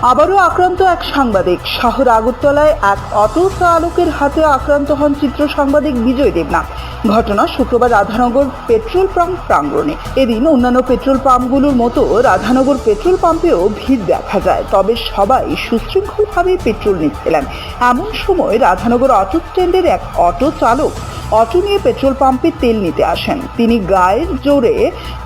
আবারও আক্রান্ত এক সাংবাদিক। শহর আগরতলায় এক অটো চালকের হাতে আক্রান্ত হন চিত্র সাংবাদিক বিজয় দেবনাথ। ঘটনা শুক্রবার রাধানগর পেট্রোল পাম্প প্রাঙ্গণে। এদিন অন্যান্য পেট্রোল পাম্পগুলোর মতো রাধানগর পেট্রোল পাম্পেও ভিড় দেখা যায়, তবে সবাই সুশৃঙ্খলভাবে পেট্রোল নিচ্ছিলেন। এমন সময় রাধানগর অটো স্ট্যান্ডের এক অটো চালক অটো নিয়ে পেট্রোল পাম্পে তেল নিতে আসেন। তিনি গায়ের জোরে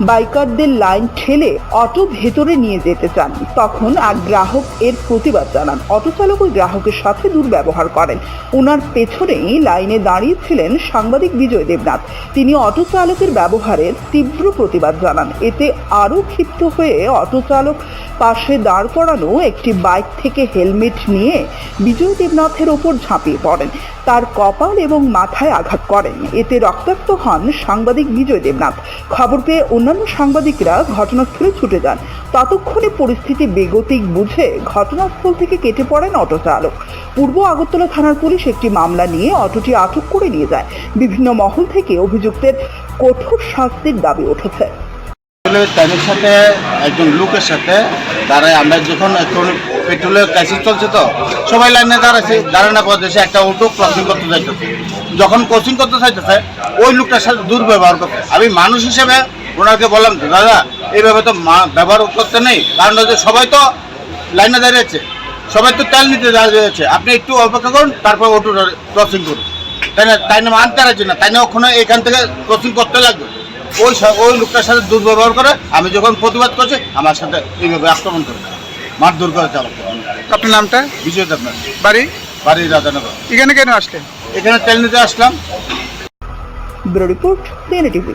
বাইকারদের লাইন ঠেলে অটো ভেতরে নিয়ে যেতে চান। তখন এক গ্রাহক এর প্রতিবাদ জানান। অটো চালক ওই গ্রাহকের সাথে দুর্ব্যবহার করেন। ওনার পেছনেই লাইনে দাঁড়িয়েছিলেন সাংবাদিক বিজয় দেবনাথ। তিনি অটো চালকের ব্যবহারের তীব্র প্রতিবাদ জানান। এতে আরও ক্ষিপ্ত হয়ে অটো চালক পাশে দাঁড় করানো একটি বাইক থেকে হেলমেট নিয়ে বিজয় দেবনাথের ওপর ঝাঁপিয়ে পড়েন। তার কপাল এবং মাথায় আঘাত করেন। এতে রক্তাক্ত হন সাংবাদিক বিজয় দেবনাথ। খবর পেয়ে অন্যান্য সাংবাদিকরা ঘটনাস্থলে ছুটে যান। ততক্ষণে পরিস্থিতি বেগতিক বুঝে ঘটনাস্থল থেকে কেটে পড়েন অটো চালক। পূর্ব আগরতলা থানার পুলিশ একটি মামলা নিয়ে অটোটি আটক করে নিয়ে যায়। বিভিন্ন মহল থেকে অভিযুক্তের কঠোর শাস্তির দাবি উঠেছে। ট্রেনের সাথে একজন লোকের সাথে দাঁড়ায়, আমরা যখন এখন পেট্রোলের ক্রাইসিস চলছে তো সবাই লাইনে দাঁড়ানো পর্যায়ে একটা অটো ক্রসিং করতে চাইতেছে। যখন ক্রসিং করতে চাইতেছে ওই লোকটার সাথে দুর্ব্যবহার করতে, আমি মানুষ হিসেবে ওনাকে বললাম যে দাদা এইভাবে তো ব্যবহার করতে নেই, কারণ হচ্ছে সবাই তো লাইনে দাঁড়িয়েছে, সবাই তো তেল নিতে দাঁড়িয়েছে, আপনি একটু অপেক্ষা করুন, তারপর অটো ক্রসিং করুন। তাই না মানতে পারছি না, তাই না ওখানে এখান থেকে ক্রসিং করতে লাগবে। ওই লোকটার সাথে দুর্ব্যবহার করে আমি যখন প্রতিবাদ করছি আমার সাথে এইভাবে আক্রমণ করে মারধর করে চালাতে। আপনার নামটা? বিজয় দেবনাথ। বাড়ি রাধানগর। এখানে কেন আসলেন? এখানে তেল নিতে আসলাম। Bureau report, CNA TV.